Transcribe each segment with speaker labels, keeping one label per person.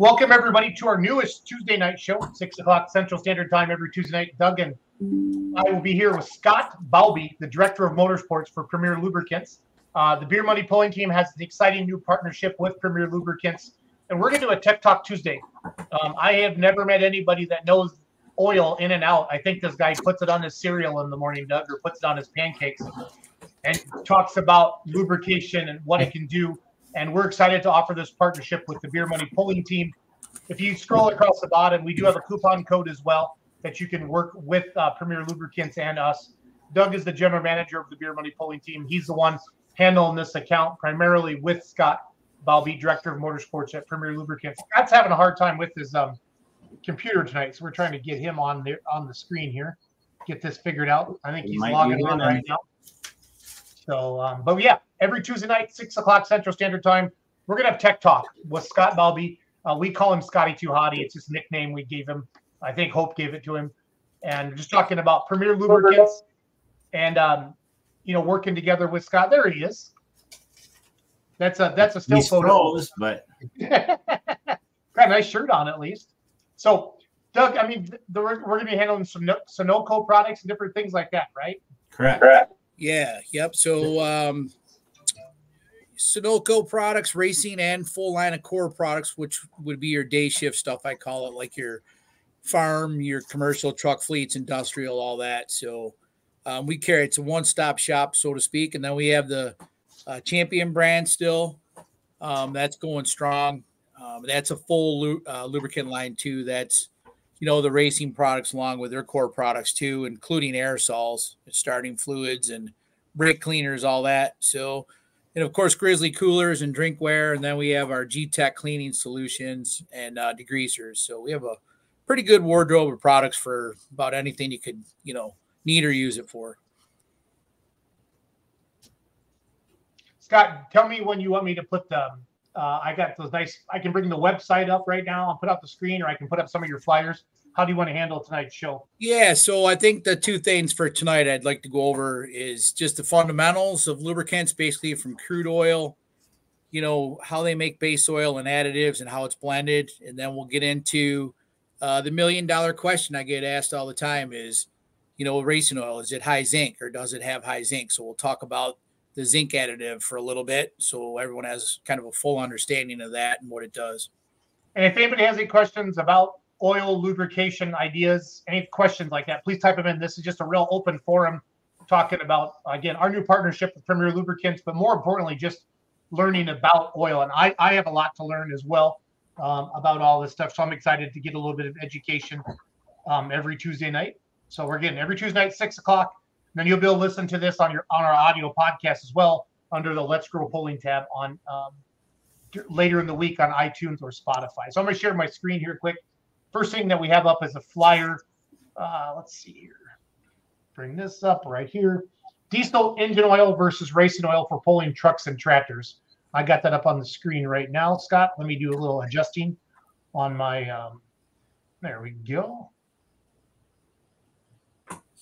Speaker 1: Welcome, everybody, to our newest Tuesday night show, 6 o'clock Central Standard Time every Tuesday night. Doug and I will be here with Scott Balby, the Director of Motorsports for Premier Lubricants. The Beer Money Pulling Team has an exciting new partnership with Premier Lubricants, and we're going to do a Tech Talk Tuesday. I have never met anybody that knows oil in and out. I think this guy puts it on his cereal in the morning, Doug, or puts it on his pancakes, and talks about lubrication and what it can do. And we're excited to offer this partnership with the Beer Money Pulling Team. If you scroll across the bottom, we do have a coupon code as well that you can work with Premier Lubricants and us. Doug is the general manager of the Beer Money Pulling Team. He's the one handling this account primarily with Scott Balby, Director of Motorsports at Premier Lubricants. Scott's having a hard time with his computer tonight, so we're trying to get him on the screen here, get this figured out. I think he's logging on right now. So, but yeah, every Tuesday night, 6 o'clock Central Standard Time, we're going to have Tech Talk with Scott Balby. We call him Scotty Too Hotty. It's his nickname we gave him. I think Hope gave it to him. And just talking about Premier Lubricants and, working together with Scott. There he is. That's a still photo.
Speaker 2: Froze, but
Speaker 1: got a nice shirt on at least. So, Doug, I mean, we're going to be handling some Sunoco products and different things like that, right?
Speaker 2: Correct.
Speaker 3: Yeah. Yep. So, Sunoco products, racing, and full line of core products, which would be your day shift stuff. I call it, like your farm, your commercial truck fleets, industrial, all that. So we carry, it's a one-stop shop, so to speak. And then we have the Champion brand still. That's going strong. That's a full lubricant line too. That's, the racing products along with their core products too, including aerosols, starting fluids and brake cleaners, all that. So, and of course, Grizzly coolers and drinkware. And then we have our G-Tech cleaning solutions and degreasers. So we have a pretty good wardrobe of products for about anything you could, need or use it for.
Speaker 1: Scott, tell me when you want me to put the, I got those nice, I can bring the website up right now. I'll put up the screen, or I can put up some of your flyers. How do you want to handle tonight's show?
Speaker 3: Yeah, so I think the two things for tonight I'd like to go over is just the fundamentals of lubricants, basically from crude oil, how they make base oil and additives and how it's blended. And then we'll get into the $1 million question I get asked all the time is, racing oil, is it high zinc or does it have high zinc? So we'll talk about the zinc additive for a little bit so everyone has kind of a full understanding of that and what it does.
Speaker 1: And if anybody has any questions about oil, lubrication ideas, any questions like that, please type them in. This is just a real open forum talking about, again, our new partnership with Premier Lubricants, but more importantly, just learning about oil. And I have a lot to learn as well about all this stuff. So I'm excited to get a little bit of education every Tuesday night. So we're getting every Tuesday night, 6 o'clock. Then you'll be able to listen to this on our audio podcast as well under the Let's Grow Pulling tab on later in the week on iTunes or Spotify. So I'm going to share my screen here quick. First thing that we have up is a flyer. Let's see here. Bring this up right here. Diesel engine oil versus racing oil for pulling trucks and tractors. I got that up on the screen right now, Scott. Let me do a little adjusting on my. There we go.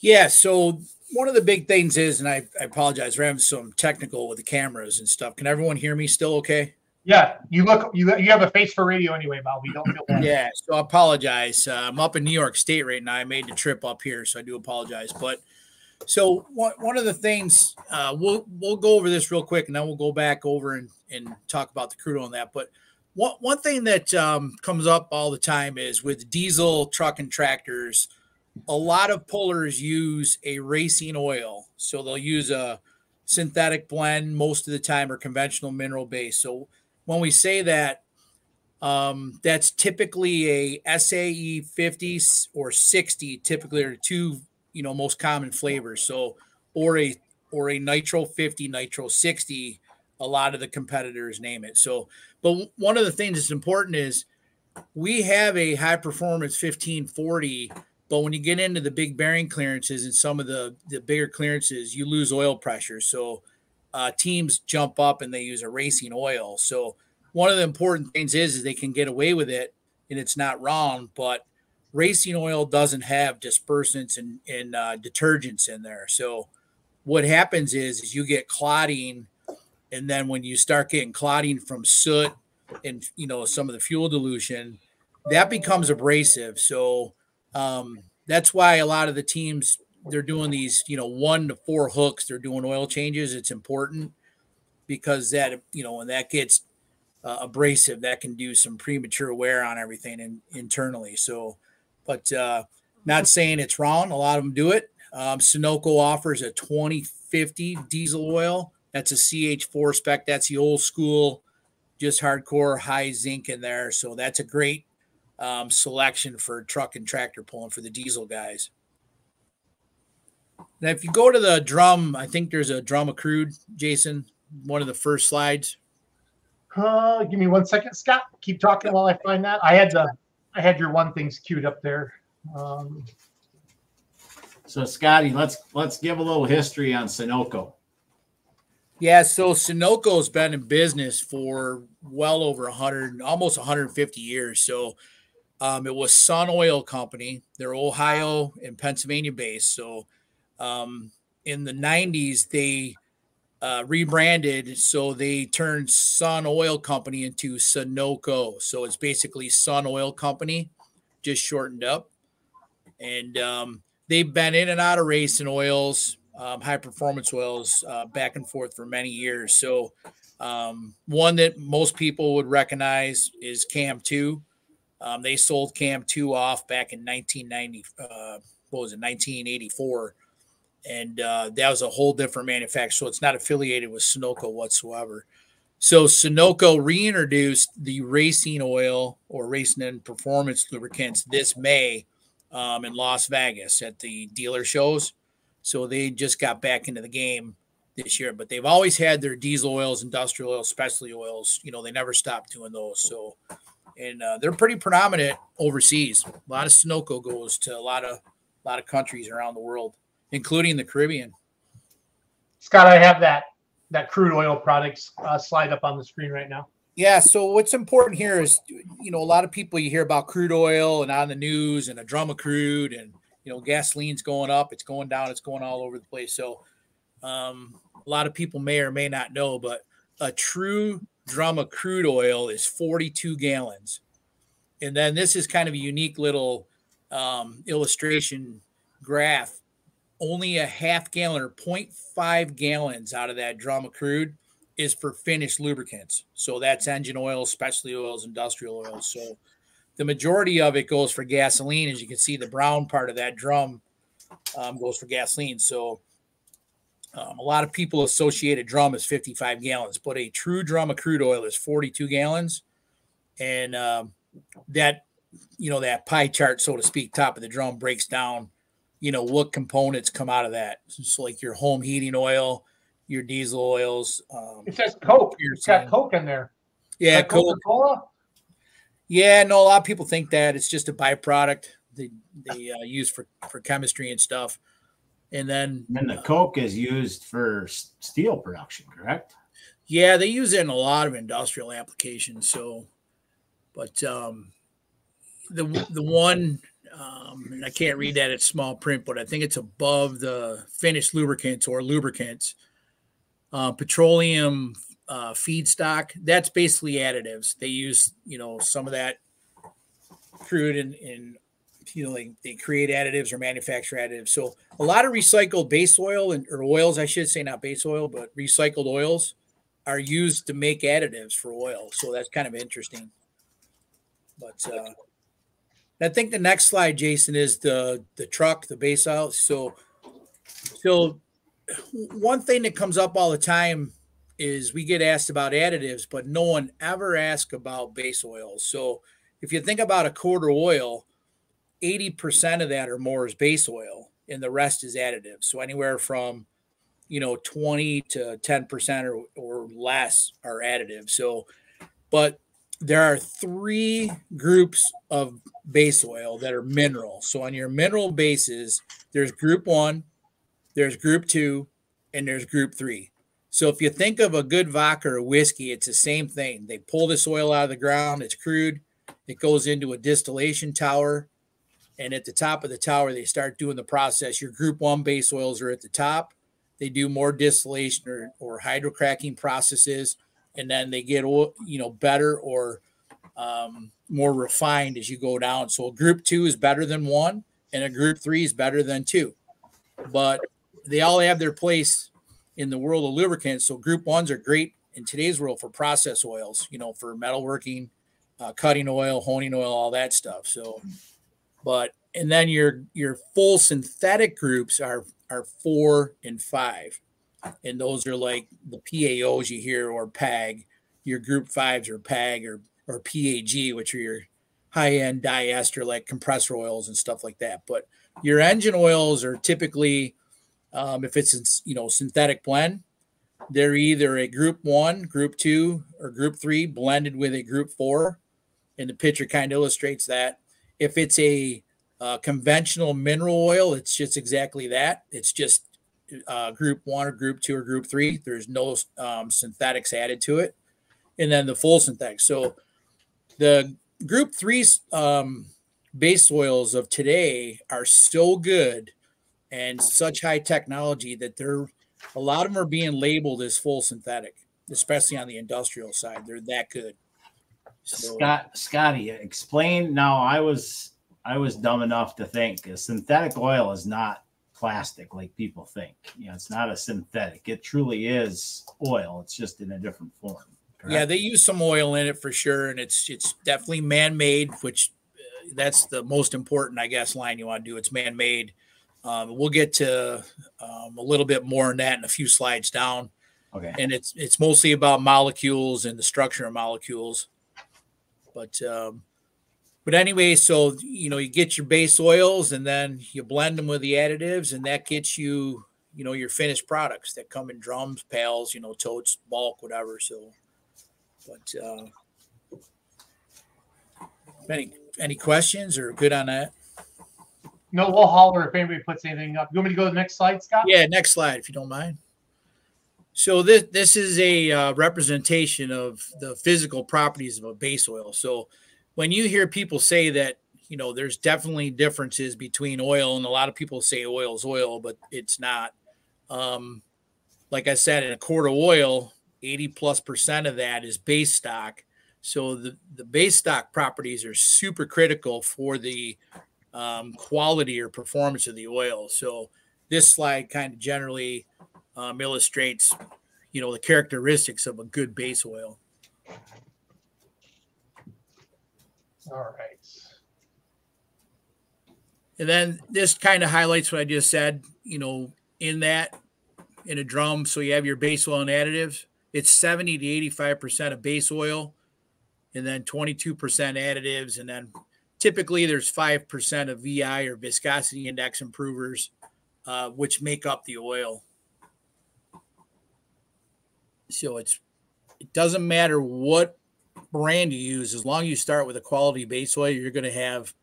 Speaker 3: Yeah, so one of the big things is, and I apologize, we're having some technical with the cameras and stuff. Can everyone hear me still okay?
Speaker 1: Yeah, you have a face for radio anyway, Bobby. Don't feel bad.
Speaker 3: Yeah, so I apologize. I'm up in New York State right now. I made the trip up here, so I do apologize. But so one of the things, we'll go over this real quick, and then we'll go back over and talk about the crude on that. But one thing that comes up all the time is with diesel truck and tractors, a lot of pullers use a racing oil. So they'll use a synthetic blend most of the time or conventional mineral base. So when we say that, that's typically a SAE 50 or 60, typically are two, most common flavors. So, or a nitro 50, nitro 60, a lot of the competitors name it. So, but one of the things that's important is we have a high performance 1540, but when you get into the big bearing clearances and some of the bigger clearances, you lose oil pressure. So teams jump up and they use a racing oil. So one of the important things is they can get away with it and it's not wrong, but racing oil doesn't have dispersants and detergents in there. So what happens is you get clotting, and then when you start getting clotting from soot and some of the fuel dilution, that becomes abrasive. So that's why a lot of the teams, they're doing these 1 to 4 hooks. They're doing oil changes. It's important because that when that gets abrasive, that can do some premature wear on everything internally. So, but not saying it's wrong. A lot of them do it. Sunoco offers a 2050 diesel oil. That's a CH4 spec. That's the old school, just hardcore high zinc in there. So that's a great selection for truck and tractor pulling for the diesel guys. Now, if you go to the drum, I think there's a drum of crude, Jason, one of the first slides.
Speaker 1: Give me 1 second, Scott. Keep talking while I find that. I had your one things queued up there.
Speaker 2: So Scotty, let's give a little history on Sunoco.
Speaker 3: Yeah, so Sunoco's been in business for well over 100, almost 150 years. So it was Sun Oil Company. They're Ohio and Pennsylvania based. So in the 90s, they rebranded. So they turned Sun Oil Company into Sunoco. So it's basically Sun Oil Company, just shortened up. And they've been in and out of racing oils, high performance oils, back and forth for many years. So one that most people would recognize is Cam 2. They sold Cam 2 off back in 1984. And that was a whole different manufacturer. So it's not affiliated with Sunoco whatsoever. So Sunoco reintroduced the racing oil or racing and performance lubricants this May in Las Vegas at the dealer shows. So they just got back into the game this year, but they've always had their diesel oils, industrial oils, specialty oils. They never stopped doing those. So, and they're pretty predominant overseas. A lot of Sunoco goes to a lot of countries around the world, including the Caribbean.
Speaker 1: Scott, I have that crude oil products slide up on the screen right now.
Speaker 3: Yeah. So what's important here is, a lot of people, you hear about crude oil and on the news and a drum of crude and, gasoline's going up, it's going down, it's going all over the place. So a lot of people may or may not know, but a true drum of crude oil is 42 gallons. And then this is kind of a unique little illustration graph. Only a half gallon or 0.5 gallons out of that drum of crude is for finished lubricants. So that's engine oil, specialty oils, industrial oils. So the majority of it goes for gasoline. As you can see, the brown part of that drum goes for gasoline. So a lot of people associate a drum as 55 gallons, but a true drum of crude oil is 42 gallons. And that pie chart, so to speak, top of the drum breaks down, what components come out of that. So like your home heating oil, your diesel oils.
Speaker 1: It says Coke. It's got Coke in there.
Speaker 3: Yeah,
Speaker 1: Coca-Cola.
Speaker 3: Yeah, no, a lot of people think that it's just a byproduct they use for chemistry and stuff. And then
Speaker 2: the Coke is used for steel production, correct?
Speaker 3: Yeah, they use it in a lot of industrial applications. So, but the one, and I can't read that, it's small print, but I think it's above the finished lubricants or lubricants, petroleum feedstock. That's basically additives. They use, some of that crude in they create additives or manufacture additives. So a lot of recycled base oil or oils, I should say, not base oil, but recycled oils are used to make additives for oil. So that's kind of interesting. But I think the next slide, Jason, is the truck, the base oil. So one thing that comes up all the time is we get asked about additives, but no one ever asks about base oils. So if you think about a quarter oil, 80% of that or more is base oil, and the rest is additives. So anywhere from 20 to 10% or less are additives. So, but there are 3 groups of base oil that are mineral. So on your mineral bases, there's group 1, there's group 2, and there's group 3. So if you think of a good vodka or whiskey, it's the same thing. They pull this oil out of the ground. It's crude. It goes into a distillation tower. And at the top of the tower, they start doing the process. Your group 1 base oils are at the top. They do more distillation or hydrocracking processes. and then they get better or more refined as you go down. So a group 2 is better than 1, and a group 3 is better than 2. But they all have their place in the world of lubricants. So group 1s are great in today's world for process oils, for metalworking, cutting oil, honing oil, all that stuff. So, and then your full synthetic groups are 4 and 5. And those are like the PAOs you hear, or PAG. Your group 5s are PAG or PAG, which are your high-end diester, like compressor oils and stuff like that. But your engine oils are typically, if it's synthetic blend, they're either a group 1, group 2, or group 3 blended with a group 4. And the picture kind of illustrates that. If it's a conventional mineral oil, it's just exactly that. It's just group 1 or group 2 or group 3. There's no synthetics added to it. And then the full synthetic. So the group 3 base oils of today are so good and such high technology that a lot of them are being labeled as full synthetic, especially on the industrial side. They're that good. So,
Speaker 2: Scotty, explain. Now, I was dumb enough to think a synthetic oil is not plastic like people think. It's not a synthetic. It truly is oil. It's just in a different form. Correct?
Speaker 3: Yeah, they use some oil in it for sure, and it's definitely man-made, which that's the most important, I guess, line you want to do. It's man-made. We'll get to a little bit more on that in a few slides down.
Speaker 2: Okay.
Speaker 3: And it's mostly about molecules and the structure of molecules. But anyway, so you get your base oils, and then you blend them with the additives, and that gets you your finished products that come in drums, pails, totes, bulk, whatever. So, but any questions or good on that?
Speaker 1: No, we'll holler if anybody puts anything up. You want me to go to the next slide, Scott?
Speaker 3: Yeah, next slide, if you don't mind. So this is a representation of the physical properties of a base oil. So when you hear people say that, there's definitely differences between oil, and a lot of people say oil is oil, but it's not. Like I said, in a quart of oil, 80+% of that is base stock. So the base stock properties are super critical for the quality or performance of the oil. So this slide kind of generally illustrates, the characteristics of a good base oil.
Speaker 1: All right.
Speaker 3: And then this kind of highlights what I just said, in a drum. So you have your base oil and additives. It's 70 to 85% of base oil, and then 22% additives. And then typically there's 5% of VI or viscosity index improvers, which make up the oil. So it doesn't matter what brand you use, as long as you start with a quality base oil, you're going to have,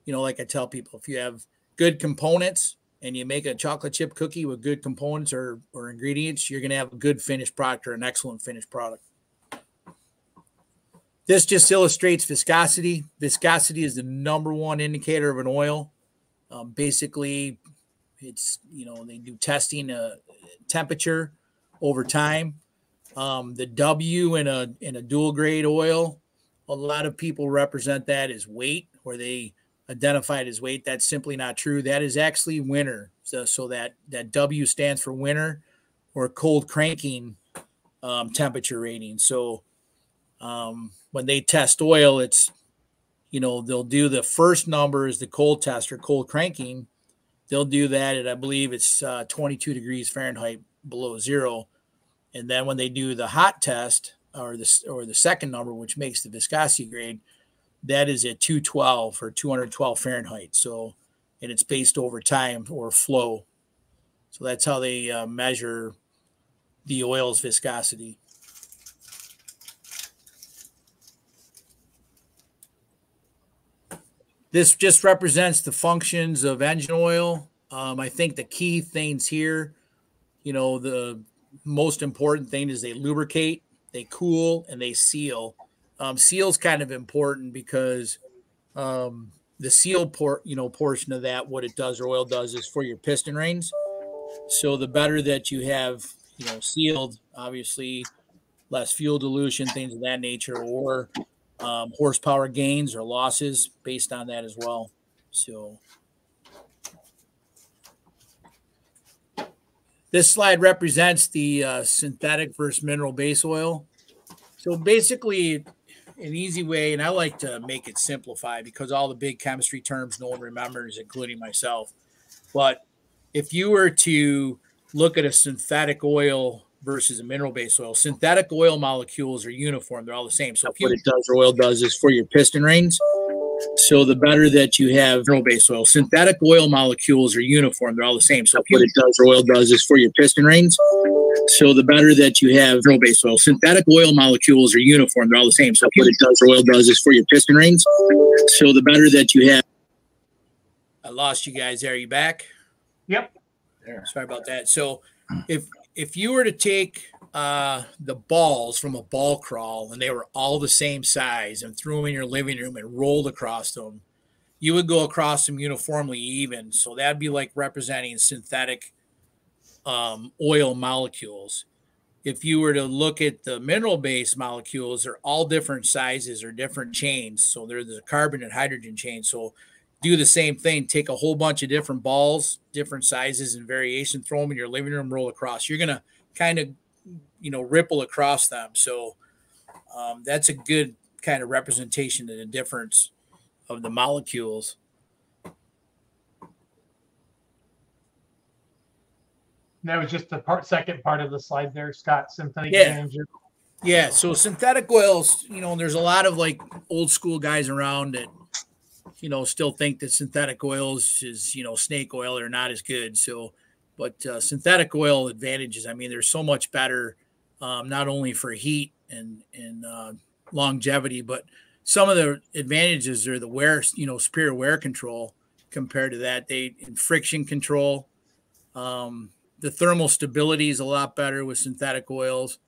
Speaker 3: like I tell people, if you have good components and you make a chocolate chip cookie with good components or ingredients, you're going to have a good finished product or an excellent finished product. This just illustrates viscosity. Viscosity is the number one indicator of an oil. Basically, it's, they do testing temperature over time. The W in a dual grade oil, a lot of people represent that as weight, or they identify it as weight. That's simply not true. That is actually winter. So that W stands for winter, or cold cranking temperature rating. So when they test oil, it's, they'll do the first number is the cold test or cold cranking. They'll do that at, I believe it's 22 degrees Fahrenheit below zero. And then when they do the hot test, or the second number, which makes the viscosity grade, that is at 212 or 212 Fahrenheit. So, and it's based over time or flow. So that's how they measure the oil's viscosity. This just represents the functions of engine oil. I think the key things here, the most important thing is they lubricate, they cool, and they seal. Seal's kind of important because the seal portion of that, what it does or oil does, is for your piston rings. So the better that you have, sealed, obviously, less fuel dilution, things of that nature, or horsepower gains or losses based on that as well. So this slide represents the synthetic versus mineral base oil. So basically, an easy way, and I like to make it simplified because all the big chemistry terms no one remembers, including myself. But if you were to look at a synthetic oil versus a mineral-based oil, synthetic oil molecules are uniform. They're all the same. So what it does, or oil does, is for your piston rings. So the better that you have mineral-based oil, synthetic oil molecules are uniform. They're all the same. So what it does, or oil does, is for your piston rings. So the better that you have mineral-based oil, synthetic oil molecules are uniform. They're all the same. So what it does, or oil does, is for your piston rings. So the better that you have. I lost you guys there. Are you back?
Speaker 1: Yep.
Speaker 3: There. Sorry about that. So if you were to take the balls from a ball crawl and they were all the same size and threw them in your living room and rolled across them, you would go across them uniformly even. So that'd be like representing synthetic oil molecules. If you were to look at the mineral-based molecules, they're all different sizes or different chains. So there's a carbon and hydrogen chain. So do the same thing. Take a whole bunch of different balls, different sizes and variation, throw them in your living room, roll across. You're going to kind of, ripple across them. So that's a good kind of representation of the difference of the molecules.
Speaker 1: That was just the second part of the slide there, Scott. Synthetic advantages.
Speaker 3: Yeah. So synthetic oils, there's a lot of like old school guys around that, still think that synthetic oils is, snake oil are not as good. So, but synthetic oil advantages, I mean, they're so much better, not only for heat and longevity, but some of the advantages are the wear, superior wear control compared to that. In friction control, the thermal stability is a lot better with synthetic oils.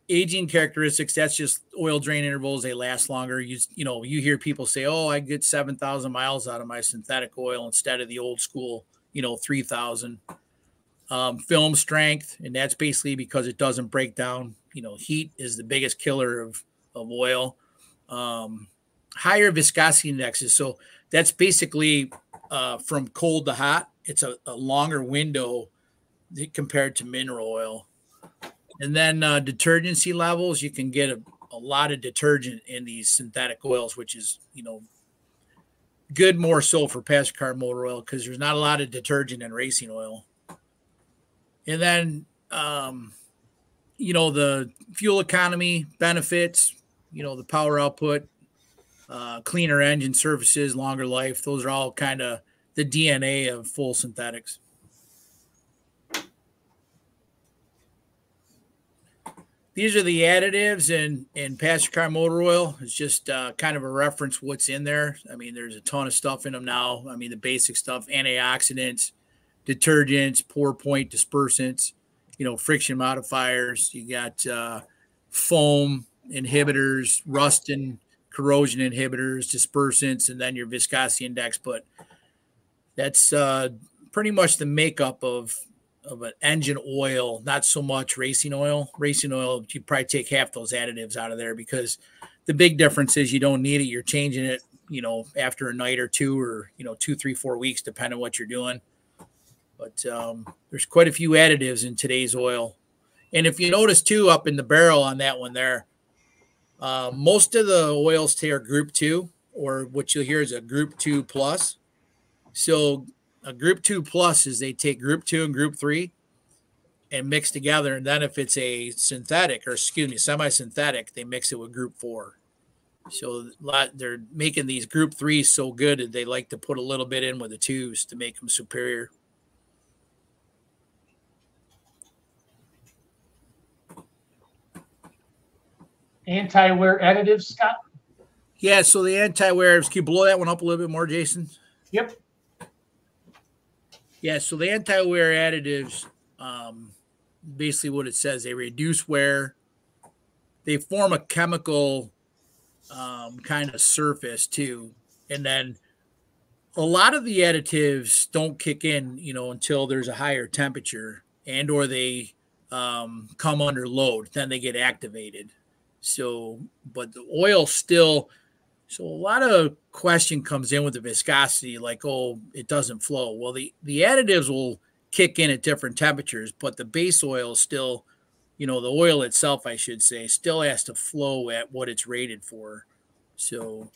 Speaker 3: Aging characteristics, that's just oil drain intervals. They last longer. You hear people say, oh, I get 7,000 miles out of my synthetic oil instead of the old school, 3,000. Film strength, and that's basically because it doesn't break down. Heat is the biggest killer of oil. Higher viscosity indexes. So that's basically from cold to hot. It's a longer window compared to mineral oil. And then detergency levels, you can get a lot of detergent in these synthetic oils, which is, good more so for passenger car motor oil because there's not a lot of detergent in racing oil. And then, the fuel economy benefits, the power output, cleaner engine surfaces, longer life. Those are all kind of the DNA of full synthetics. These are the additives in passenger car motor oil. It's just kind of a reference what's in there. I mean, there's a ton of stuff in them now. I mean, the basic stuff, antioxidants, detergents, pour point dispersants, friction modifiers. You got foam inhibitors, rust and corrosion inhibitors, dispersants, and then your viscosity index. But that's pretty much the makeup of an engine oil, not so much racing oil. Racing oil, you probably take half those additives out of there because the big difference is you don't need it. You're changing it, after a night or two or, 2, 3, 4 weeks, depending on what you're doing. But there's quite a few additives in today's oil. And if you notice too, up in the barrel on that one there, most of the oils today are group 2, or what you'll hear is a group 2 plus. So a group 2 plus is they take group 2 and group 3 and mix together. And then if it's a semi-synthetic, they mix it with group 4. So they're making these group 3s so good that they like to put a little bit in with the 2s to make them superior.
Speaker 1: Anti-wear additives, Scott?
Speaker 3: Yeah, so the anti-wear, can you blow that one up a little bit more, Jason?
Speaker 1: Yep.
Speaker 3: Yeah, so the anti-wear additives, basically what it says, they reduce wear. They form a chemical kind of surface too. And then a lot of the additives don't kick in, until there's a higher temperature, and or they come under load, then they get activated. So, but the oil still, so a lot of question comes in with the viscosity, like, oh, it doesn't flow. Well, the additives will kick in at different temperatures, but the base oil still, the oil itself, I should say, still has to flow at what it's rated for. So,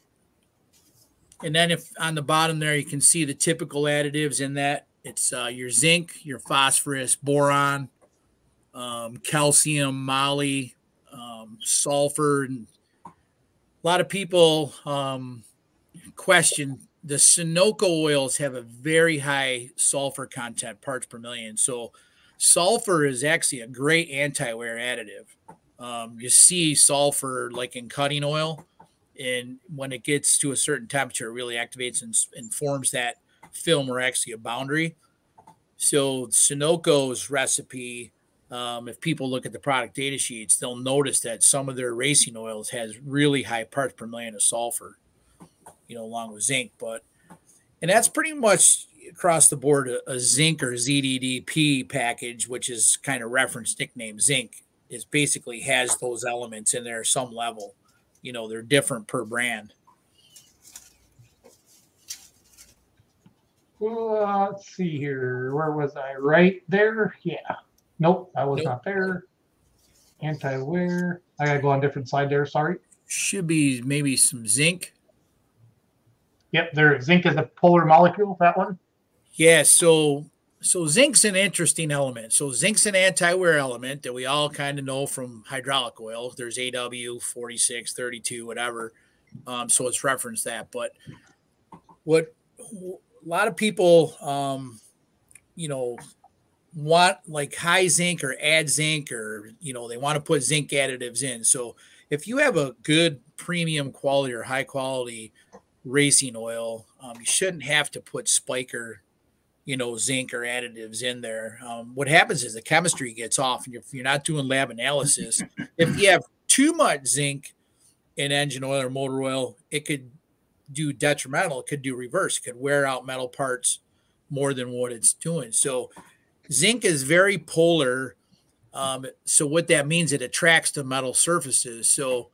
Speaker 3: and then if on the bottom there, you can see the typical additives in that. It's your zinc, your phosphorus, boron, calcium, moly, sulfur. And a lot of people question the Sunoco oils have a very high sulfur content, parts per million. So sulfur is actually a great anti-wear additive. You see sulfur like in cutting oil, and when it gets to a certain temperature, it really activates and forms that film or actually a boundary. So Sunoco's recipe, if people look at the product data sheets, they'll notice that some of their racing oils has really high parts per million of sulfur, along with zinc. And that's pretty much across the board a zinc or ZDDP package, which is kind of reference nickname zinc, is basically has those elements in there some level. They're different per brand.
Speaker 1: Let's see here. Where was I? Right there? Yeah. Nope, I was not there. Anti-wear. I gotta go on a different side there. Sorry.
Speaker 3: Should be maybe some zinc.
Speaker 1: Yep, there. Zinc is a polar molecule. That one.
Speaker 3: Yeah. So zinc's an interesting element. So zinc's an anti-wear element that we all kind of know from hydraulic oil. There's AW 46, 32, whatever. So it's referenced that. But what a lot of people, want like high zinc or add zinc, or, they want to put zinc additives in. So if you have a good premium quality or high quality racing oil, you shouldn't have to put spiker, zinc or additives in there. What happens is the chemistry gets off, and if you're not doing lab analysis, if you have too much zinc in engine oil or motor oil, it could do detrimental. It could do reverse. It could wear out metal parts more than what it's doing. So zinc is very polar. So what that means, it attracts to metal surfaces. So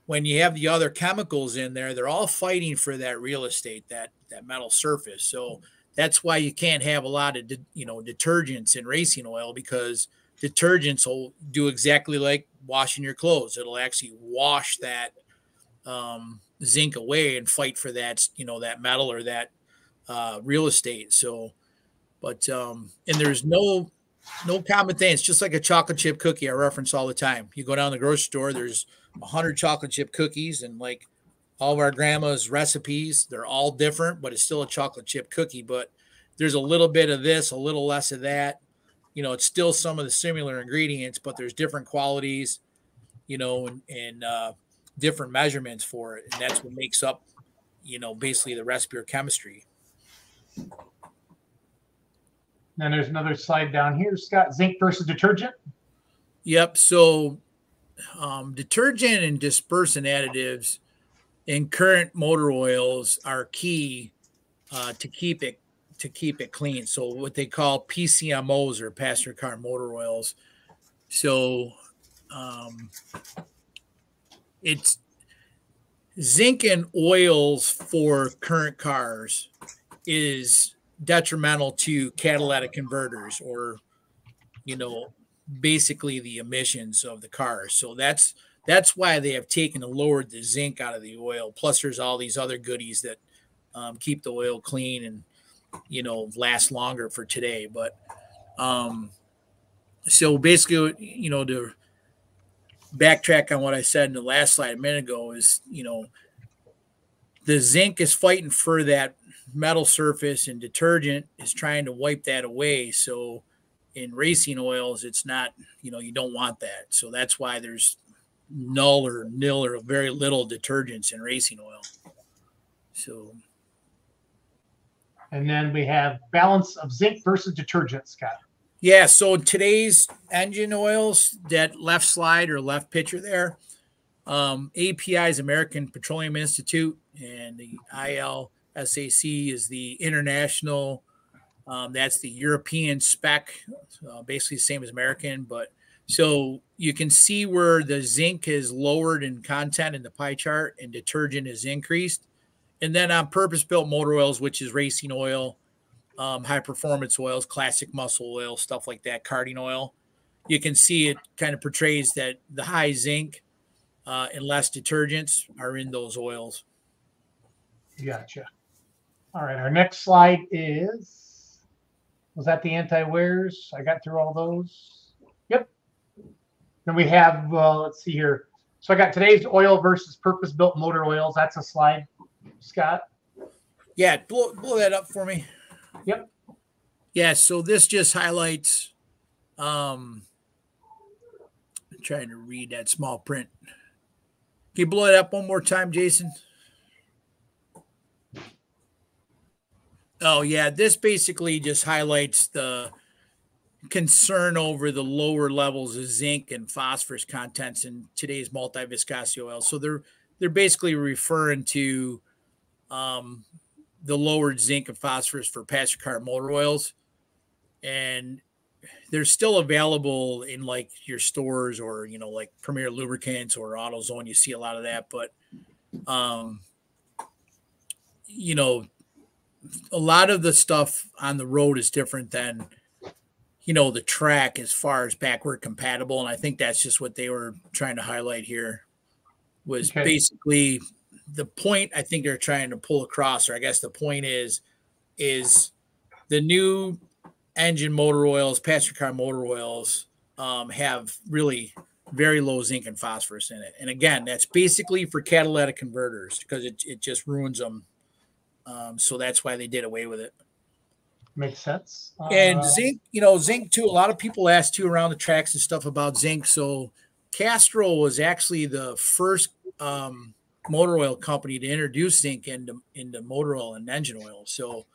Speaker 3: when you have the other chemicals in there, they're all fighting for that real estate, that metal surface. So that's why you can't have a lot of, detergents in racing oil, because detergents will do exactly like washing your clothes. It'll actually wash that zinc away and fight for that, that metal or that real estate. So, but, and there's no common thing. It's just like a chocolate chip cookie I reference all the time. You go down to the grocery store, there's 100 chocolate chip cookies, and like all of our grandma's recipes, they're all different, but it's still a chocolate chip cookie. But there's a little bit of this, a little less of that. It's still some of the similar ingredients, but there's different qualities, and different measurements for it. And that's what makes up, basically the recipe or chemistry.
Speaker 1: Then there's another slide down here, Scott. Zinc versus detergent.
Speaker 3: Yep. So detergent and dispersant additives in current motor oils are key to keep it clean. So what they call PCMOs, or passenger car motor oils. So it's zinc in oils for current cars is detrimental to catalytic converters, or, basically the emissions of the cars. So that's why they have taken and lowered the zinc out of the oil. Plus there's all these other goodies that keep the oil clean and, last longer for today. But so basically, to backtrack on what I said in the last slide a minute ago is, the zinc is fighting for that metal surface, and detergent is trying to wipe that away. So in racing oils, it's not, you don't want that. So that's why there's nil or very little detergents in racing oil. So.
Speaker 1: And then we have balance of zinc versus detergent, Scott.
Speaker 3: Yeah. So today's engine oils, that left slide or left picture there, API is American Petroleum Institute, and the ILSAC is the International That's the European spec, basically the same as American. But so you can see where the zinc is lowered in content in the pie chart and detergent is increased. And then on purpose-built motor oils, which is racing oil, high performance oils, classic muscle oil, stuff like that, karting oil, you can see it kind of portrays that the high zinc and less detergents are in those oils.
Speaker 1: Gotcha. All right, our next slide was that the anti-wears? I got through all those. Yep. Then we have, let's see here. So I got today's oil versus purpose-built motor oils. That's a slide, Scott.
Speaker 3: Yeah, blow that up for me.
Speaker 1: Yep.
Speaker 3: Yeah, so this just highlights, I'm trying to read that small print. Can you blow it up one more time, Jason? Oh, yeah, this basically just highlights the concern over the lower levels of zinc and phosphorus contents in today's multi-viscosity oil. So they're basically referring to the lowered zinc and phosphorus for passenger car motor oils. And they're still available in like your stores or, like Premier Lubricants or AutoZone. You see a lot of that, but, a lot of the stuff on the road is different than, the track as far as backward compatible. And I think that's just what they were trying to highlight here was basically the point I think they're trying to pull across, or I guess the point is the new engine motor oils, passenger car motor oils have really very low zinc and phosphorus in it. And again, that's basically for catalytic converters because it just ruins them. So that's why they did away with it.
Speaker 1: Makes sense.
Speaker 3: And zinc, zinc too. A lot of people ask too around the tracks and stuff about zinc. So Castrol was actually the first motor oil company to introduce zinc into motor oil and engine oil. So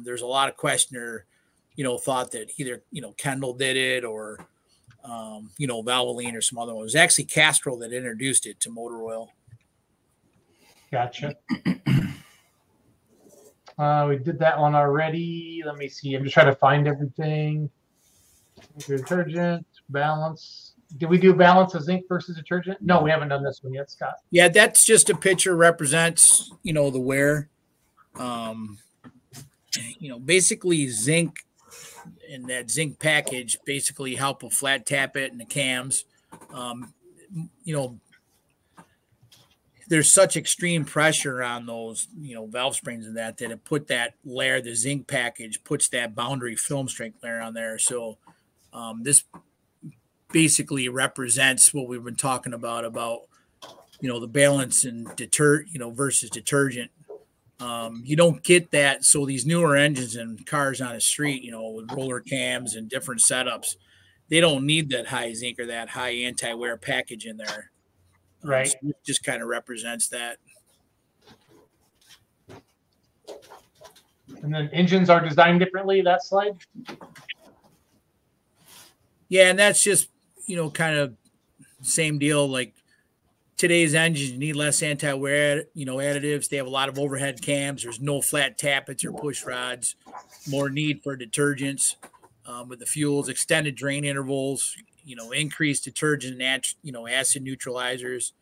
Speaker 3: there's a lot of questioner, thought that either, Kendall did it or, Valvoline or some other one. It was actually Castrol that introduced it to motor oil.
Speaker 1: Gotcha. We did that one already. Let me see. I'm just trying to find everything. Detergent, balance. Did we do balance of zinc versus detergent? No, we haven't done this one yet, Scott.
Speaker 3: Yeah, that's just a picture represents, the wear. Basically zinc and that zinc package basically help with flat tappet and the cams. There's such extreme pressure on those, valve springs and that it put that layer, the zinc package puts that boundary film strength layer on there. So this basically represents what we've been talking about, the balance and versus detergent. You don't get that. So these newer engines and cars on the street, with roller cams and different setups, they don't need that high zinc or that high anti-wear package in there.
Speaker 1: Right.
Speaker 3: So it just kind of represents that.
Speaker 1: And then engines are designed differently, that slide?
Speaker 3: Yeah, and that's just, kind of same deal. Like today's engines need less anti-wear, additives. They have a lot of overhead cams. There's no flat tappets or push rods. More need for detergents with the fuels, extended drain intervals, increased detergent and, acid neutralizers.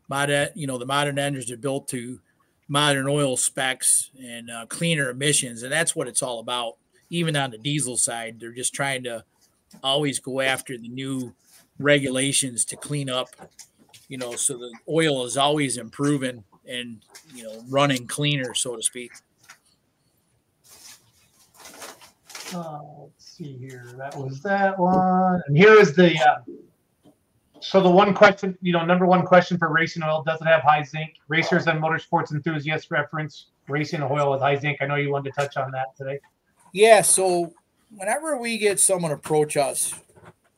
Speaker 3: The modern engines are built to modern oil specs and cleaner emissions. And that's what it's all about. Even on the diesel side, they're just trying to always go after the new regulations to clean up, so the oil is always improving and, running cleaner, so to speak.
Speaker 1: Let's see here. That was that one. And here is the, so the one question, number one question for racing oil, does it have high zinc? Racers and motorsports enthusiasts reference racing oil with high zinc. I know you wanted to touch on that today.
Speaker 3: Yeah. So whenever we get someone approach us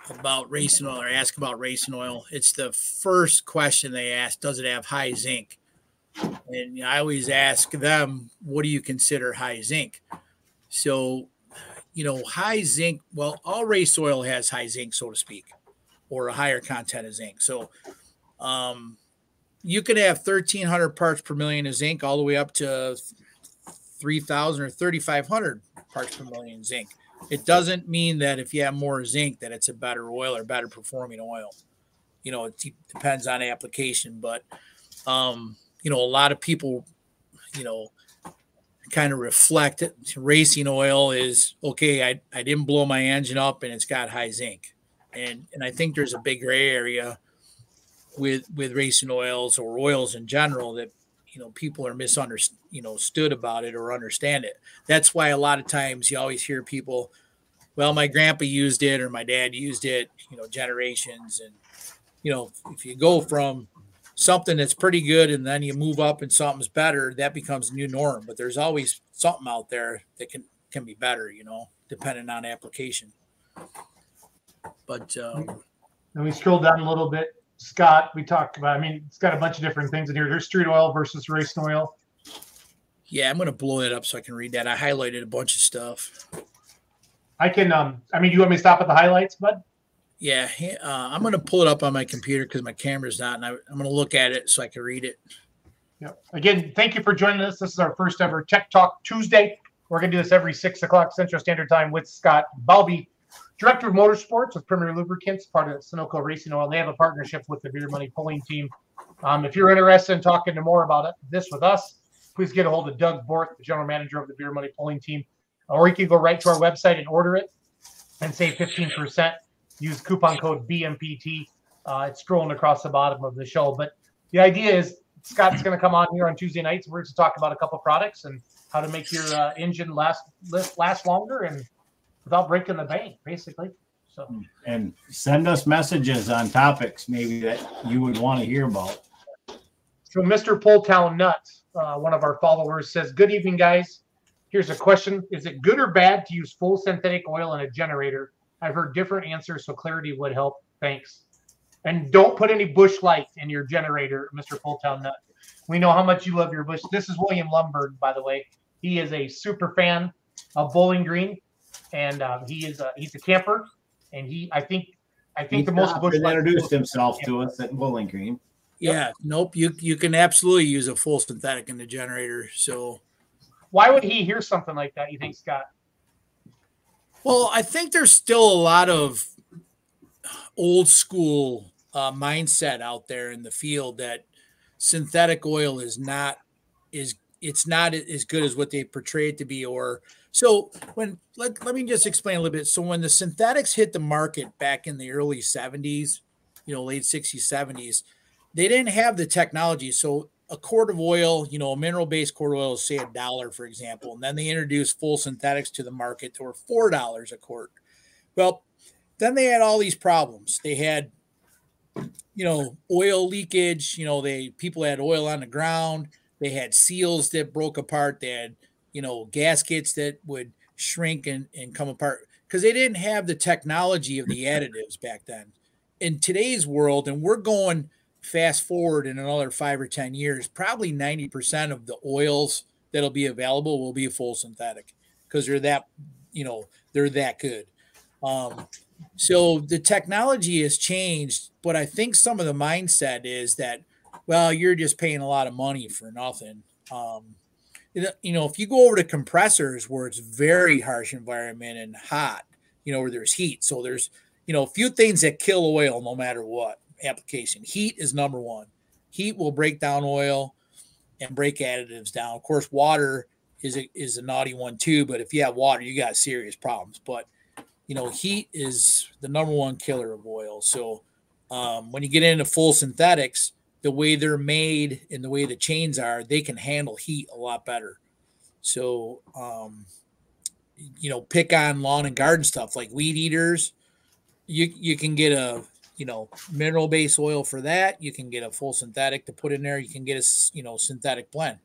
Speaker 3: about racing oil or ask about racing oil, it's the first question they ask, does it have high zinc? And I always ask them, what do you consider high zinc? So, high zinc, well, all race oil has high zinc, so to speak, or a higher content of zinc. So you could have 1,300 parts per million of zinc all the way up to 3,000 or 3,500 parts per million zinc. It doesn't mean that if you have more zinc that it's a better oil or better performing oil. It depends on application, but a lot of people, kind of reflect it. Racing oil is okay. I didn't blow my engine up and it's got high zinc. And I think there's a big gray area with racing oils or oils in general that, people are misunderstood about it or understand it. That's why a lot of times you always hear people, well, my grandpa used it or my dad used it, generations. And, if you go from something that's pretty good and then you move up and something's better, that becomes the new norm. But there's always something out there that can be better, depending on application. But
Speaker 1: then we scroll down a little bit. Scott, we talked about, it's got a bunch of different things in here. There's street oil versus racing oil.
Speaker 3: Yeah, I'm going to blow it up so I can read that. I highlighted a bunch of stuff.
Speaker 1: I can, you want me to stop at the highlights, bud?
Speaker 3: Yeah, I'm going to pull it up on my computer because my camera's not, and I'm going to look at it so I can read it.
Speaker 1: Yep. Again, thank you for joining us. This is our first ever Tech Talk Tuesday. We're going to do this every 6 o'clock Central Standard Time with Scott Balby, Director of Motorsports with Premier Lubricants, part of Sunoco Racing Oil. They have a partnership with the Beer Money Pulling Team. If you're interested in talking to more about this with us, please get a hold of Doug Borth, the General Manager of the Beer Money Pulling Team. Or you can go right to our website and order it and save 15%. Use coupon code BMPT. It's scrolling across the bottom of the show. But the idea is Scott's going to come on here on Tuesday nights. We're going to talk about a couple products and how to make your engine last longer and without breaking the bank, basically. So,
Speaker 2: and send us messages on topics maybe that you would want to hear about.
Speaker 1: So Mr. Pulltown Nuts, one of our followers, says, "Good evening, guys. Here's a question. Is it good or bad to use full synthetic oil in a generator? I've heard different answers, so clarity would help. Thanks." And don't put any Busch Light in your generator, Mr. Pulltown Nut. We know how much you love your Busch. This is William Lumberg, by the way. He is a super fan of Bowling Green, and he's a camper. And I think the most Busch Light
Speaker 2: introduced himself to us at Bowling Green.
Speaker 3: Yeah, nope. You can absolutely use a full synthetic in the generator. So,
Speaker 1: why would he hear something like that? You think, Scott?
Speaker 3: Well, I think there's still a lot of old school mindset out there in the field that synthetic oil is not as good as what they portray it to be. Or so let me just explain a little bit. So when the synthetics hit the market back in the early 70s, late 60s, 70s, they didn't have the technology. So a quart of oil, a mineral-based quart of oil is say $1, for example, and then they introduced full synthetics to the market that were $4 a quart. Well, then they had all these problems. They had, oil leakage. People had oil on the ground. They had seals that broke apart. They had, gaskets that would shrink and come apart because they didn't have the technology of the additives back then. In today's world, and we're going fast forward in another 5 or 10 years, probably 90% of the oils that'll be available will be full synthetic because they're that good. So the technology has changed, but I think some of the mindset is that, well, you're just paying a lot of money for nothing. If you go over to compressors where it's very harsh environment and hot, where there's heat. So there's, a few things that kill oil no matter what application. Heat is number one. Heat will break down oil and break additives down. Of course, water is a naughty one too, but if you have water, you got serious problems. But heat is the number one killer of oil. So when you get into full synthetics, the way they're made and the way the chains are, they can handle heat a lot better. So, pick on lawn and garden stuff like weed eaters. You can get a, mineral-based oil for that. You can get a full synthetic to put in there. You can get a, synthetic blend.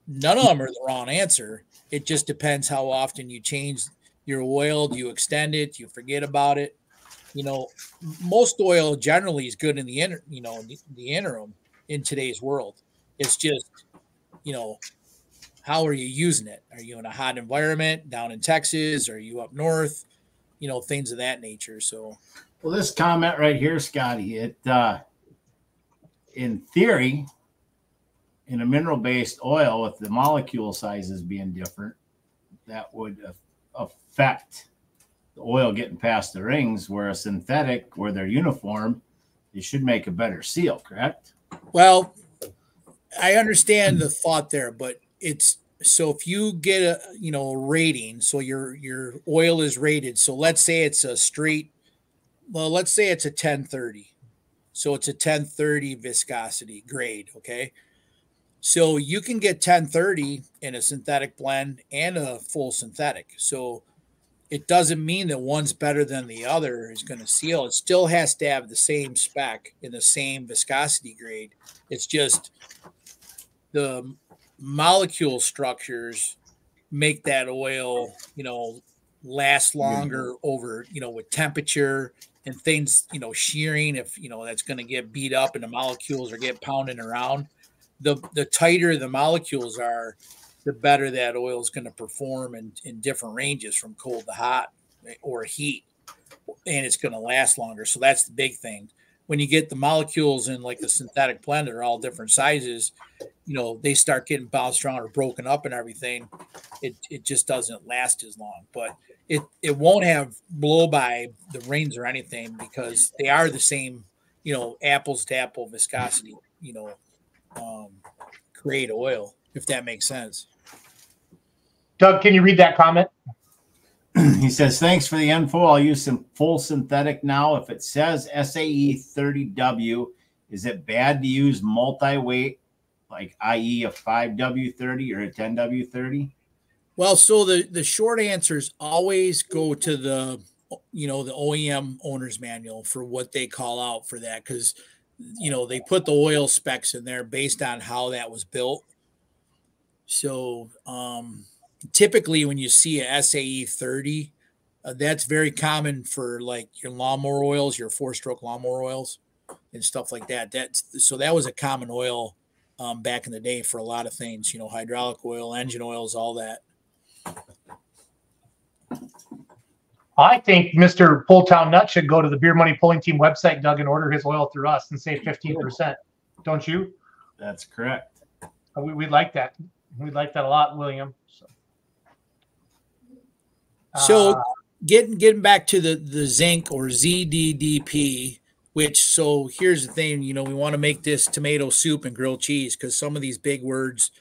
Speaker 3: None of them are the wrong answer. It just depends how often you change your oil. Do you extend it? Do you forget about it? Most oil generally is good in the interim in today's world. It's just, how are you using it? Are you in a hot environment down in Texas? Are you up north? Things of that nature. So,
Speaker 2: well, this comment right here, Scotty, in theory, in a mineral-based oil with the molecule sizes being different, that would affect the oil getting past the rings, where a synthetic, where they're uniform, you should make a better seal, correct?
Speaker 3: Well, I understand the thought there, but it's so if you get a rating, so your oil is rated. So let's say it's a straight, well, let's say it's a 1030. So it's a 1030 viscosity grade, okay? So you can get 1030 in a synthetic blend and a full synthetic. So it doesn't mean that one's better than the other is going to seal. It still has to have the same spec in the same viscosity grade. It's just the molecule structures make that oil, last longer over, with temperature and things, shearing. If, that's going to get beat up and the molecules are get pounding around, the tighter the molecules are, the better that oil is going to perform in different ranges from cold to hot or heat, and it's going to last longer. So that's the big thing. When you get the molecules in like the synthetic blend, they're all different sizes, they start getting bounced around or broken up and everything. It just doesn't last as long, but it won't have blow by the rings or anything because they are the same, apples to apple viscosity, grade oil, if that makes sense.
Speaker 1: Doug, can you read that comment?
Speaker 2: He says, thanks for the info. I'll use some full synthetic now. If it says SAE 30W, is it bad to use multi-weight, like i.e. a 5W30 or a 10W30?
Speaker 3: Well, so the short answer is always go to the OEM owner's manual for what they call out for that, because they put the oil specs in there based on how that was built. So typically when you see a SAE 30, that's very common for like your lawnmower oils, your 4-stroke lawnmower oils and stuff like that. So that was a common oil back in the day for a lot of things, hydraulic oil, engine oils, all that.
Speaker 1: I think Mr. Pulltown Nut should go to the Beer Money Pulling Team website, Doug, and order his oil through us and save 15%. Don't you?
Speaker 2: That's correct.
Speaker 1: We'd like that. We'd like that a lot, William.
Speaker 3: So getting back to the zinc or ZDDP, which, so here's the thing, we want to make this tomato soup and grilled cheese because some of these big words,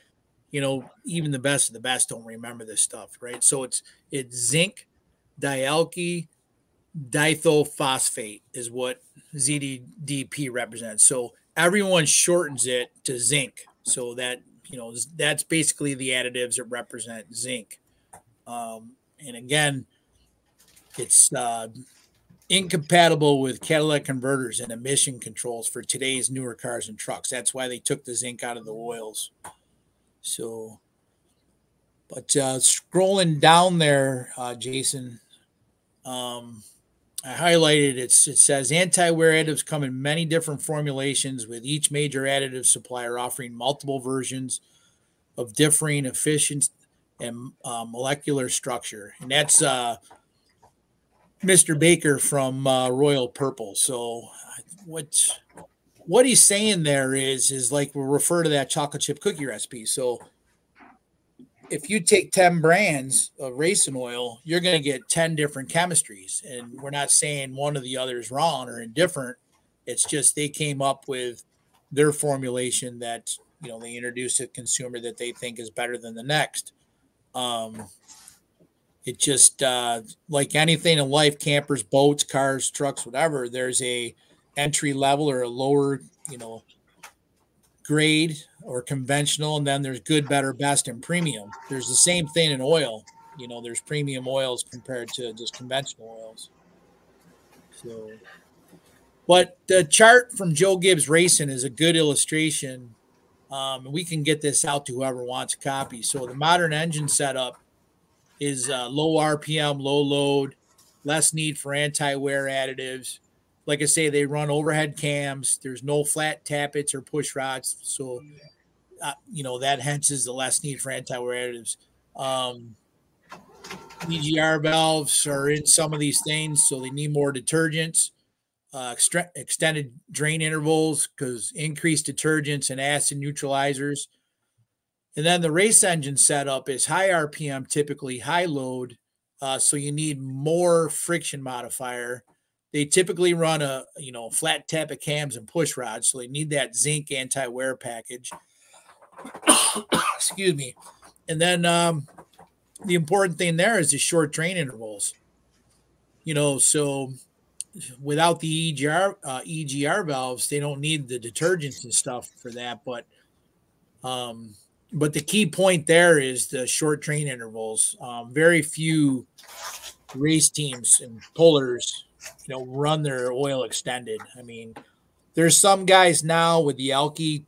Speaker 3: even the best of the best don't remember this stuff, right? So it's zinc dialky dithophosphate is what ZDDP represents. So everyone shortens it to zinc. So that, that's basically the additives that represent zinc. And again, it's incompatible with catalytic converters and emission controls for today's newer cars and trucks. That's why they took the zinc out of the oils. So, but scrolling down there, Jason, I highlighted it says anti-wear additives come in many different formulations, with each major additive supplier offering multiple versions of differing efficiency and molecular structure. And that's Mr. Baker from Royal Purple. So what he's saying there is like we'll refer to that chocolate chip cookie recipe. So if you take 10 brands of racing oil, you're going to get 10 different chemistries. And we're not saying one or the other is wrong or indifferent. It's just they came up with their formulation that, they introduce a consumer that they think is better than the next. It just like anything in life, campers, boats, cars, trucks, whatever, there's a entry level or a lower, grade or conventional, and then there's good, better, best, and premium. There's the same thing in oil. There's premium oils compared to just conventional oils. So, but the chart from Joe Gibbs Racing is a good illustration. We can get this out to whoever wants a copy. So the modern engine setup is low RPM, low load, less need for anti-wear additives. Like I say, they run overhead cams. There's no flat tappets or push rods. So, that hence is the less need for anti-wear additives. EGR valves are in some of these things, so they need more detergents. Extended drain intervals because increased detergents and acid neutralizers. And then the race engine setup is high RPM, typically high load, So you need more friction modifier. They typically run a flat tappet cams and push rods, so they need that zinc anti-wear package. Excuse me. And then the important thing there is the short train intervals. So without the EGR valves, they don't need the detergents and stuff for that. But the key point there is the short train intervals. Very few race teams and pullers, run their oil extended. I mean, there's some guys now with the alky,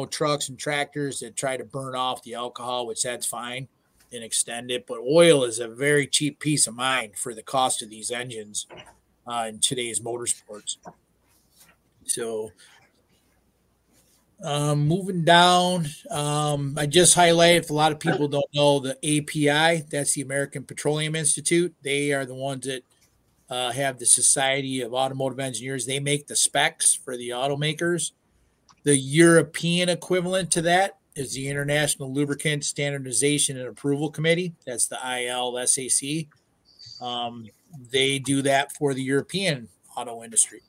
Speaker 3: trucks and tractors that try to burn off the alcohol, which that's fine, and extend it. But oil is a very cheap piece of mind for the cost of these engines in today's motorsports. So moving down, I just highlighted, if a lot of people don't know, the API, that's the American Petroleum Institute. They are the ones that have the Society of Automotive Engineers. They make the specs for the automakers. The European equivalent to that is the International Lubricant Standardization and Approval Committee. That's the ILSAC. They do that for the European auto industry.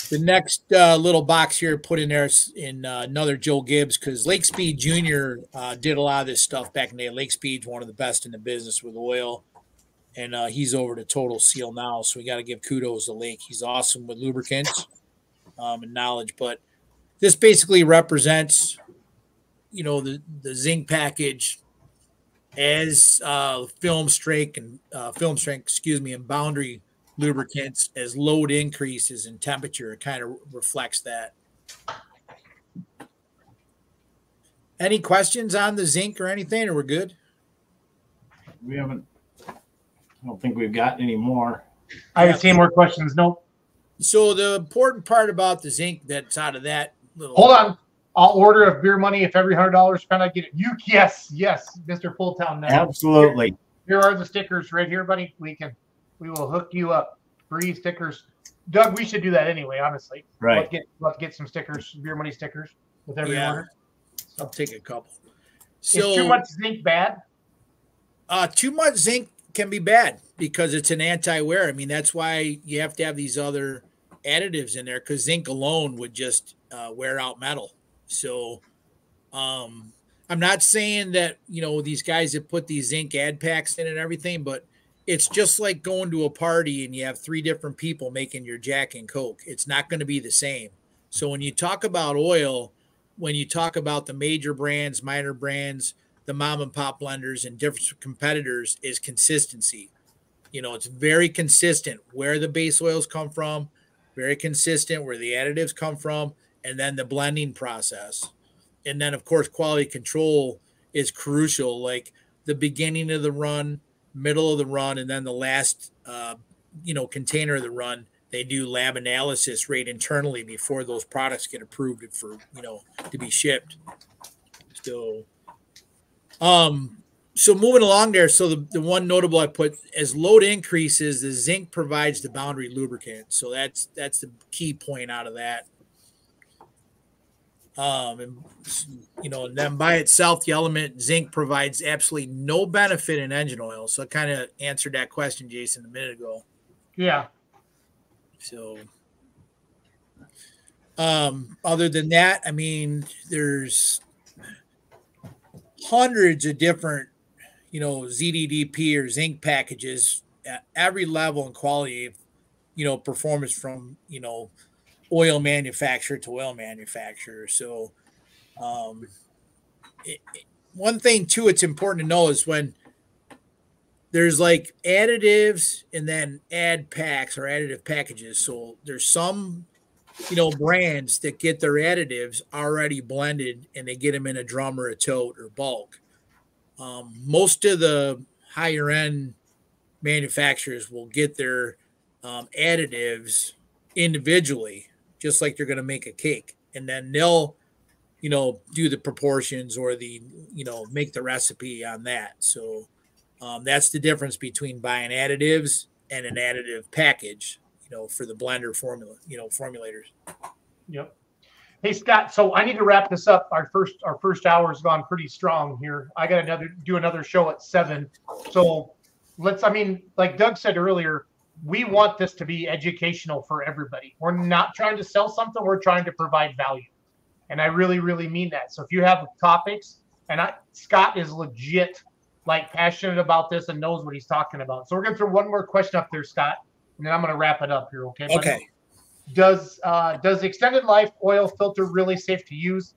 Speaker 3: The next little box here put in there is in another Joe Gibbs, because Lake Speed Jr. Did a lot of this stuff back in the day. Lake Speed's one of the best in the business with oil, and he's over to Total Seal now, so we got to give kudos to Lake. He's awesome with lubricants and knowledge. But this basically represents, the zinc package as film strength, and boundary lubricants. As load increases in temperature, it kind of reflects that. Any questions on the zinc or anything, or we're good?
Speaker 2: I don't think we've got any more.
Speaker 1: I haven't seen more questions. Nope.
Speaker 3: So the important part about the zinc that's out of that little.
Speaker 1: Hold on. I'll order a beer money if every $100 spent I get it. Yes, Mr. Fulltown.
Speaker 2: Absolutely.
Speaker 1: Here are the stickers right here, buddy. We will hook you up. Free stickers. Doug, we should do that anyway, honestly.
Speaker 2: Right.
Speaker 1: Let's get some stickers, beer money stickers with every order.
Speaker 3: I'll take a couple.
Speaker 1: So, is too much zinc bad?
Speaker 3: Too much zinc can be bad because it's an anti-wear. I mean, that's why you have to have these other additives in there, because zinc alone would just wear out metal. So I'm not saying that, these guys that put these zinc ad packs in and everything, but it's just like going to a party and you have 3 different people making your Jack and Coke. It's not going to be the same. So when you talk about oil, when you talk about the major brands, minor brands, the mom and pop blenders and different competitors, is consistency. It's very consistent where the base oils come from, very consistent where the additives come from, and then the blending process. And then, of course, quality control is crucial, like the beginning of the run, middle of the run, and then the last, container of the run. They do lab analysis right internally before those products get approved for, to be shipped. So, so moving along there. So the one notable I put, as load increases, the zinc provides the boundary lubricant. So that's the key point out of that. And then by itself, the element zinc provides absolutely no benefit in engine oil. So I kind of answered that question, Jason, a minute ago.
Speaker 1: Yeah.
Speaker 3: So, other than that, I mean, there's hundreds of different, ZDDP or zinc packages at every level and quality of, performance from, oil manufacturer to oil manufacturer. So, one thing too, it's important to know is when there's like additives and then add packs or additive packages. So there's some, brands that get their additives already blended and they get them in a drum or a tote or bulk. Most of the higher end manufacturers will get their additives individually, just like they're going to make a cake. And then they'll, do the proportions or the, make the recipe on that. So that's the difference between buying additives and an additive package, for the blender formula, formulators.
Speaker 1: Yep. Hey Scott, so I need to wrap this up. Our first hour has gone pretty strong here. I got do another show at 7. So like Doug said earlier, we want this to be educational for everybody. We're not trying to sell something, we're trying to provide value. And I really, really mean that. So if you have topics, Scott is legit like passionate about this and knows what he's talking about. So we're gonna throw one more question up there, Scott, and then I'm gonna wrap it up here, okay?
Speaker 3: Okay.
Speaker 1: Does the extended life oil filter really safe to use?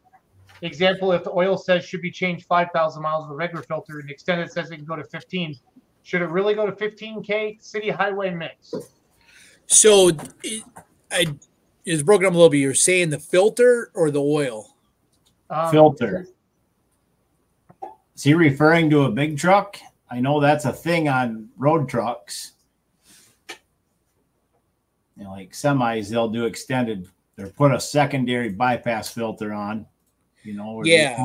Speaker 1: Example, if the oil says should be changed 5,000 miles with a regular filter and the extended says it can go to 15, should it really go to 15K city highway mix?
Speaker 3: So it's broken up a little bit. You're saying the filter or the oil?
Speaker 2: Filter. Is he referring to a big truck? I know that's a thing on road trucks. You know, like semis, they'll do extended or put a secondary bypass filter on, you know, where they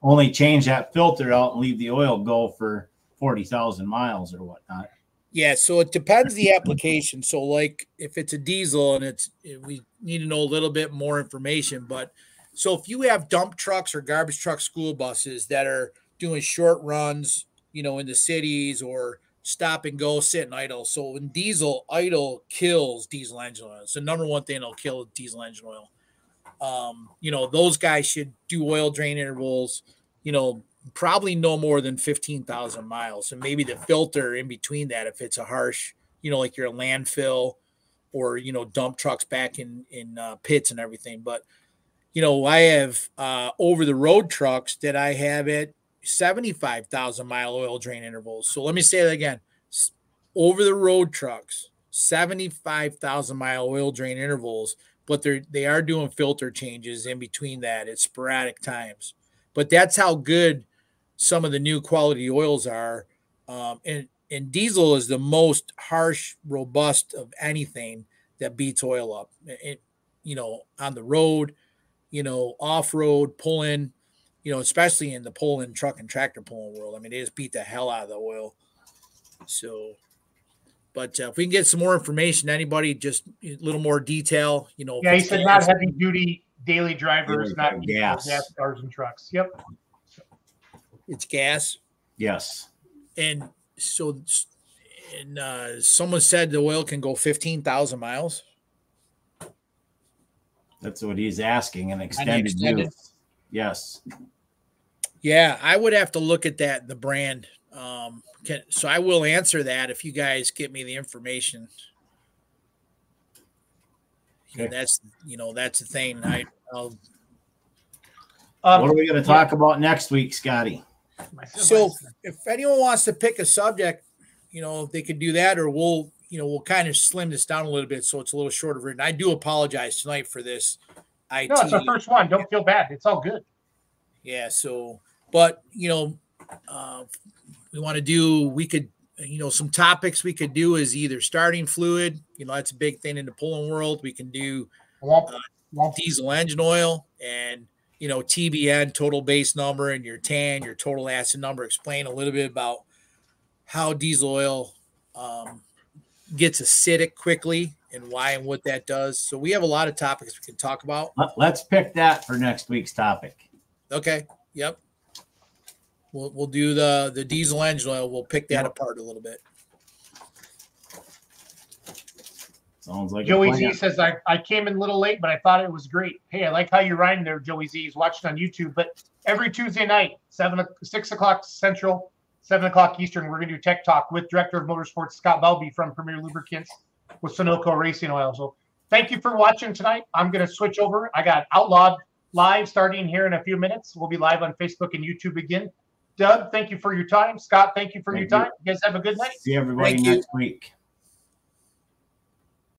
Speaker 2: only change that filter out and leave the oil go for 40,000 miles or whatnot.
Speaker 3: Yeah, so it depends the application. So like if it's a diesel and we need to know a little bit more information, but so if you have dump trucks or garbage truck school buses that are doing short runs, you know, in the cities or stop and go, sit and idle. So in diesel, idle kills diesel engine oil. It's the number one thing that'll kill diesel engine oil. You know, those guys should do oil drain intervals, you know, probably no more than 15,000 miles. And maybe the filter in between that, if it's a harsh, you know, like you're a landfill or, you know, dump trucks back in pits and everything. But, you know, I have over the road trucks that I have at 75,000 mile oil drain intervals. So let me say that again. Over the road trucks, 75,000 mile oil drain intervals, but they are doing filter changes in between that at sporadic times. But that's how good some of the new quality oils are. And diesel is the most harsh, robust of anything that beats oil up. You know, on the road, you know, off-road, pulling, you know, especially in the pulling truck and tractor pulling world. I mean, they just beat the hell out of the oil. So, but if we can get some more information, anybody, just a little more detail, you know.
Speaker 1: Yeah, he said not heavy duty daily drivers, not
Speaker 2: gas
Speaker 1: cars and trucks. Yep.
Speaker 3: It's gas.
Speaker 2: Yes.
Speaker 3: And so, someone said the oil can go 15,000 miles.
Speaker 2: That's what he's asking. An extended use. Yes.
Speaker 3: Yeah, I would have to look at that, the brand. So I will answer that if you guys get me the information. Okay. That's the thing. What
Speaker 2: are we going to talk about next week, Scotty?
Speaker 3: So if anyone wants to pick a subject, you know, they could do that, or we'll kind of slim this down a little bit so it's a little shorter written. I do apologize tonight for this.
Speaker 1: No, it's our first one. Don't feel bad. It's all good.
Speaker 3: Yeah. So, but you know, we could, you know, some topics we could do is either starting fluid. You know, that's a big thing in the pulling world. We can do diesel engine oil and, you know, TBN, total base number, and your TAN, your total acid number. Explain a little bit about how diesel oil gets acidic quickly and why and what that does. So we have a lot of topics we can talk about.
Speaker 2: Let's pick that for next week's topic.
Speaker 3: Okay. Yep. We'll do the diesel engine oil. We'll pick that apart a little bit.
Speaker 2: Sounds like
Speaker 1: Joey Z says, I came in a little late, but I thought it was great. Hey, I like how you're riding there, Joey Z. He's watching on YouTube. But every Tuesday night, 6 o'clock Central, 7 o'clock Eastern, we're going to do Tech Talk with Director of Motorsports Scott Balby from Premier Lubricants with Sunoco Racing Oil. So thank you for watching tonight. I'm going to switch over. I got Outlawed live starting here in a few minutes. We'll be live on Facebook and YouTube again. Doug, thank you for your time. Scott, thank you for your time. You guys have a good night.
Speaker 2: See everybody next week.